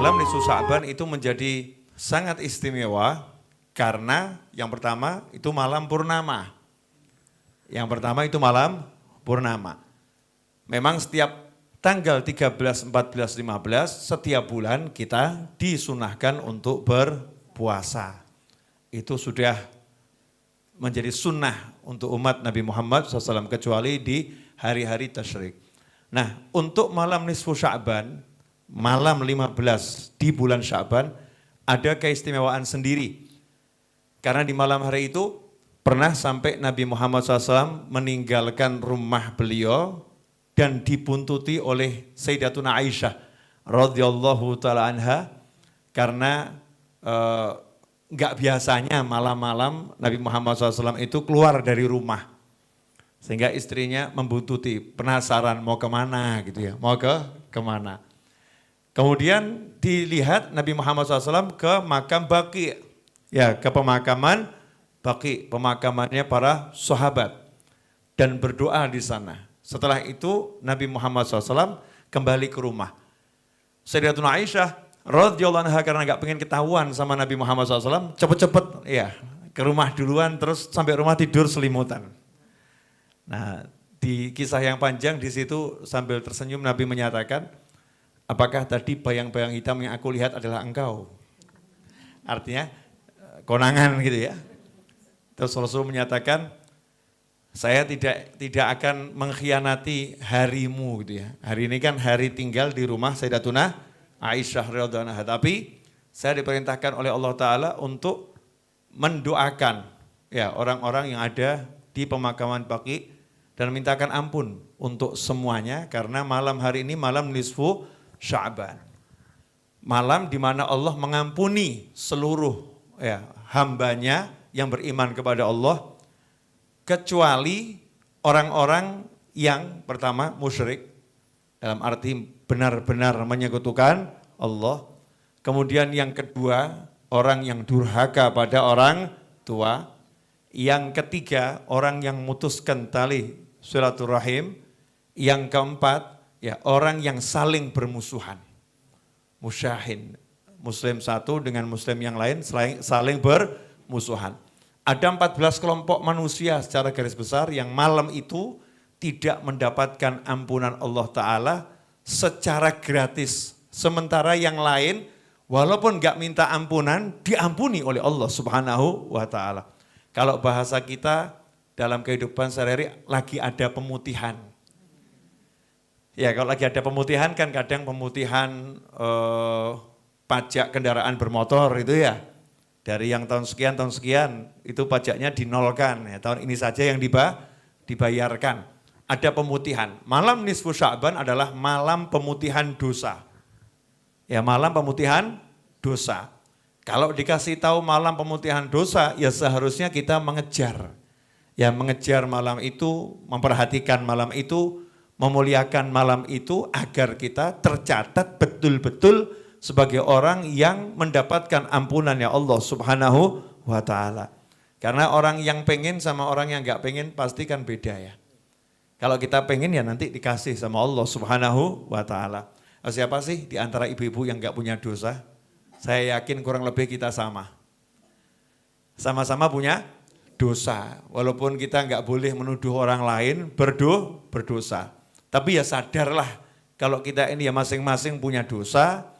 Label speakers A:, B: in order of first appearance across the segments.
A: Malam nisfu Sya'ban itu menjadi sangat istimewa karena yang pertama itu malam purnama. Yang pertama itu malam purnama. Memang setiap tanggal 13, 14, 15 setiap bulan kita disunahkan untuk berpuasa. Itu sudah menjadi sunnah untuk umat Nabi Muhammad SAW kecuali di hari-hari tasyrik. Nah, untuk malam nisfu Sya'ban, malam 15 di bulan Sya'ban ada keistimewaan sendiri. Karena di malam hari itu pernah sampai Nabi Muhammad SAW meninggalkan rumah beliau dan dibuntuti oleh Sayyidatuna Aisyah radhiyallahu taala anha karena enggak biasanya malam-malam Nabi Muhammad SAW itu keluar dari rumah. Sehingga istrinya membuntuti, penasaran mau kemana gitu ya, mau kemana. Kemudian dilihat Nabi Muhammad SAW ke makam Baqi, ya ke pemakaman Baqi, pemakamannya para sahabat dan berdoa di sana. Setelah itu Nabi Muhammad SAW kembali ke rumah. Sayyidatuna Aisyah radhiyallahu anha karena nggak pengen ketahuan sama Nabi Muhammad SAW, cepet-cepet ya ke rumah duluan, terus sampai rumah tidur selimutan. Nah, di kisah yang panjang di situ sambil tersenyum Nabi menyatakan, apakah tadi bayang-bayang hitam yang aku lihat adalah engkau? Artinya konangan gitu ya. Terus Rasul menyatakan, saya tidak akan mengkhianati harimu gitu ya. Hari ini kan hari tinggal di rumah Sayyidatuna Aisyah radhiyallahu anha, tapi saya diperintahkan oleh Allah Ta'ala untuk mendoakan ya orang-orang yang ada di pemakaman Baqi dan mintakan ampun untuk semuanya karena malam hari ini malam nisfu Sya'ban. Malam di mana Allah mengampuni seluruh ya hambanya yang beriman kepada Allah kecuali orang-orang yang pertama musyrik dalam arti benar-benar menyekutukan Allah. Kemudian yang kedua orang yang durhaka pada orang tua. Yang ketiga, orang yang memutuskan tali silaturahim. Yang keempat, ya orang yang saling bermusuhan. Musyahin, muslim satu dengan muslim yang lain saling bermusuhan. Ada 14 kelompok manusia secara garis besar yang malam itu tidak mendapatkan ampunan Allah Ta'ala secara gratis. Sementara yang lain walaupun gak minta ampunan, diampuni oleh Allah Subhanahu wa Ta'ala. Kalau bahasa kita dalam kehidupan sehari-hari lagi ada pemutihan. Ya kalau lagi ada pemutihan kan kadang pemutihan pajak kendaraan bermotor itu ya. Dari yang tahun sekian itu pajaknya dinolkan. Ya, tahun ini saja yang dibayarkan. Ada pemutihan. Malam nisfu Sya'ban adalah malam pemutihan dosa. Ya malam pemutihan dosa. Kalau dikasih tahu malam pemutihan dosa, ya seharusnya kita mengejar. Ya mengejar malam itu, memperhatikan malam itu, memuliakan malam itu agar kita tercatat betul-betul sebagai orang yang mendapatkan ampunannya Allah Subhanahu wa Ta'ala. Karena orang yang pengen sama orang yang enggak pengen pasti kan beda ya. Kalau kita pengen ya nanti dikasih sama Allah Subhanahu wa Ta'ala. Siapa sih di antara ibu-ibu yang enggak punya dosa? Saya yakin kurang lebih kita sama. Sama-sama punya dosa. Walaupun kita enggak boleh menuduh orang lain berdosa. Tapi ya sadarlah kalau kita ini ya masing-masing punya dosa,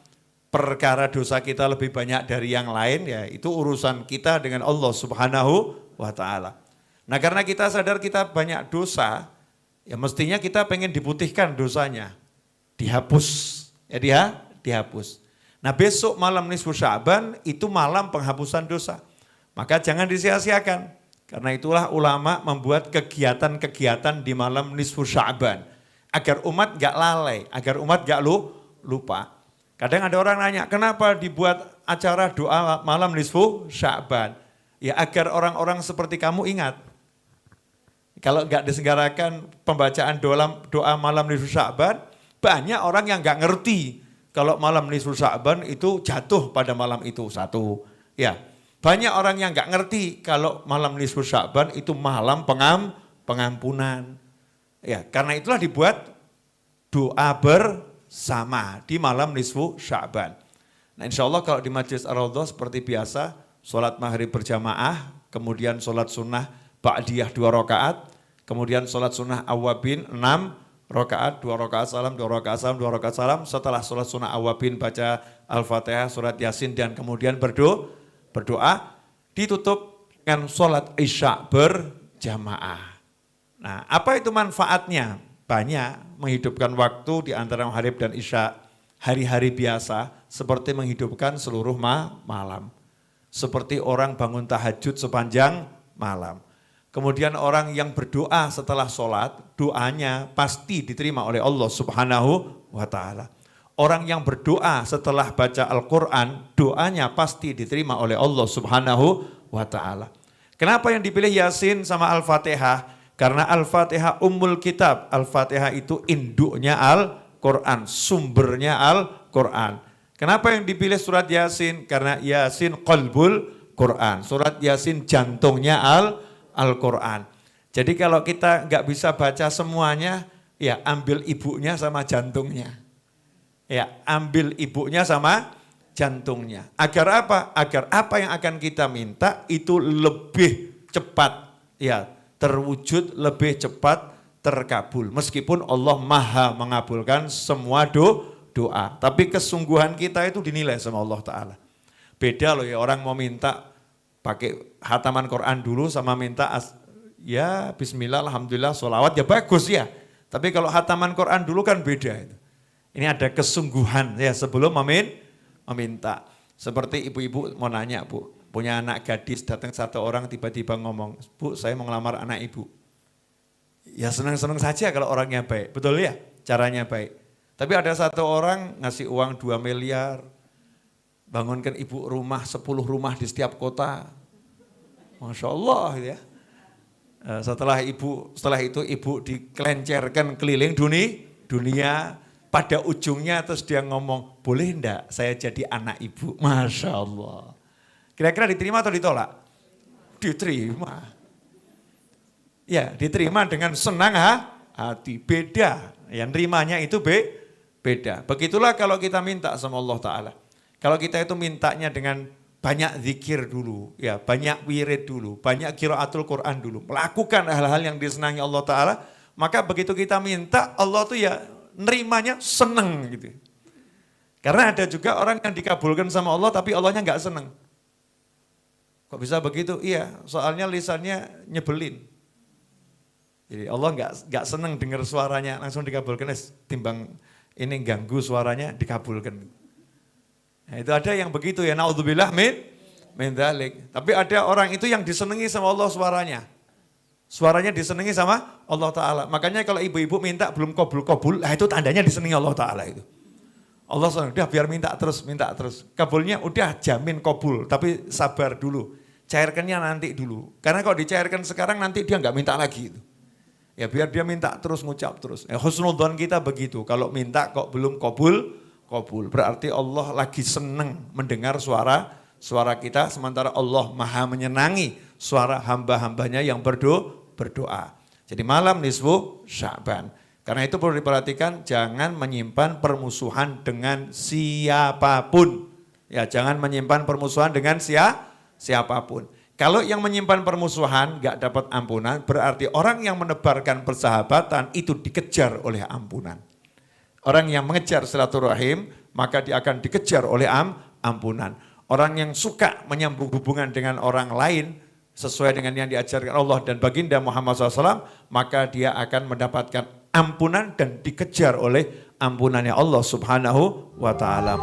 A: perkara dosa kita lebih banyak dari yang lain ya itu urusan kita dengan Allah Subhanahu wa Ta'ala. Nah karena kita sadar kita banyak dosa, ya mestinya kita pengen diputihkan dosanya. Dihapus, ya dihapus. Nah besok malam nisfu Sya'ban itu malam penghapusan dosa. Maka jangan disia-siakan. Karena itulah ulama membuat kegiatan-kegiatan di malam nisfu Sya'ban. Agar umat gak lalai, agar umat gak lupa. Kadang ada orang nanya, kenapa dibuat acara doa malam nisfu Sya'ban? Ya agar orang-orang seperti kamu ingat. Kalau gak diselenggarakan pembacaan doa malam nisfu Sya'ban, banyak orang yang gak ngerti. Kalau malam nisfu Sya'ban itu jatuh pada malam itu satu. Ya, banyak orang yang nggak ngerti kalau malam nisfu Sya'ban itu malam pengampunan. Ya, karena itulah dibuat doa bersama di malam nisfu Sya'ban. Nah insya Allah kalau di Majelis Ar-Raudhah seperti biasa, sholat maghrib berjamaah, kemudian sholat sunnah ba'diyah 2 rakaat, kemudian sholat sunnah awabin 6 rakaat, 2 rakaat salam, 2 rakaat salam, 2 rakaat salam. Setelah sholat sunnah awabin baca Al-Fatihah, surat Yasin dan kemudian berdoa, ditutup dengan sholat isya berjamaah. Nah apa itu manfaatnya? Banyak, menghidupkan waktu di antara maghrib dan isya, hari-hari biasa seperti menghidupkan seluruh malam. Seperti orang bangun tahajud sepanjang malam. Kemudian orang yang berdoa setelah sholat, doanya pasti diterima oleh Allah Subhanahu wa ta'ala. Orang yang berdoa setelah baca Al-Quran, doanya pasti diterima oleh Allah Subhanahu wa ta'ala. Kenapa yang dipilih Yasin sama Al-Fatihah? Karena Al-Fatihah ummul kitab, Al-Fatihah itu induknya Al-Quran, sumbernya Al-Quran. Kenapa yang dipilih surat Yasin? Karena Yasin qalbul Quran, surat Yasin jantungnya Al-Quran. Jadi kalau kita nggak bisa baca semuanya, ya ambil ibunya sama jantungnya. Ya ambil ibunya sama jantungnya. Agar apa? Agar apa yang akan kita minta itu lebih cepat, ya terwujud, lebih cepat terkabul. Meskipun Allah maha mengabulkan semua doa. Tapi kesungguhan kita itu dinilai sama Allah Ta'ala. Beda loh ya, orang mau minta pakai hataman Quran dulu sama minta ya bismillah, alhamdulillah, sholawat ya bagus ya. Tapi kalau hataman Quran dulu kan beda itu. Ini ada kesungguhan ya sebelum meminta. Seperti ibu-ibu mau nanya, Bu. Punya anak gadis, datang satu orang tiba-tiba ngomong, Bu saya mau ngelamar anak ibu. Ya senang-senang saja kalau orangnya baik, betul ya? Caranya baik. Tapi ada satu orang ngasih uang 2 miliar, bangunkan ibu rumah, 10 rumah di setiap kota. Masya Allah ya. Setelah itu ibu dikelencerkan keliling dunia, pada ujungnya terus dia ngomong, boleh enggak saya jadi anak ibu? Masya Allah. Kira-kira diterima atau ditolak? Diterima. Ya, diterima dengan senang hati. Beda. Yang nerimanya itu beda. Begitulah kalau kita minta sama Allah Ta'ala. Kalau kita itu mintanya dengan banyak zikir dulu, ya banyak wirid dulu, banyak qiraatul Quran dulu. Melakukan hal-hal yang disenangi Allah Ta'ala. Maka begitu kita minta, Allah tuh ya nerimanya senang gitu. Karena ada juga orang yang dikabulkan sama Allah tapi Allahnya nggak senang. Kok bisa begitu? Iya, soalnya lisannya nyebelin. Jadi Allah nggak senang dengar suaranya langsung dikabulkan. Timbang ini ganggu suaranya dikabulkan. Nah, itu ada yang begitu ya. Naudzubillah min dzalik. Tapi ada orang itu yang disenangi sama Allah suaranya. Suaranya disenangi sama Allah Ta'ala. Makanya kalau ibu-ibu minta belum kabul, nah itu tandanya disenangi Allah Ta'ala itu. Allah senang, udah biar minta terus. Kabulnya udah jamin kabul, tapi sabar dulu. Cairkannya nanti dulu. Karena kalau dicairkan sekarang nanti dia nggak minta lagi itu. Ya biar dia minta terus, ngucap terus. Husnudzon kita begitu. Kalau minta kok belum kabul. Berarti Allah lagi senang mendengar suara kita. Sementara Allah maha menyenangi suara hamba-hambanya yang berdoa. Jadi malam nisfu Sya'ban. Karena itu perlu diperhatikan, jangan menyimpan permusuhan dengan siapapun. Ya jangan menyimpan permusuhan dengan siapapun. Kalau yang menyimpan permusuhan gak dapat ampunan, berarti orang yang menebarkan persahabatan itu dikejar oleh ampunan. Orang yang mengejar silaturahim, maka dia akan dikejar oleh ampunan. Orang yang suka menyambung hubungan dengan orang lain, sesuai dengan yang diajarkan Allah dan baginda Muhammad SAW, maka dia akan mendapatkan ampunan dan dikejar oleh ampunannya Allah Subhanahu wa ta'ala.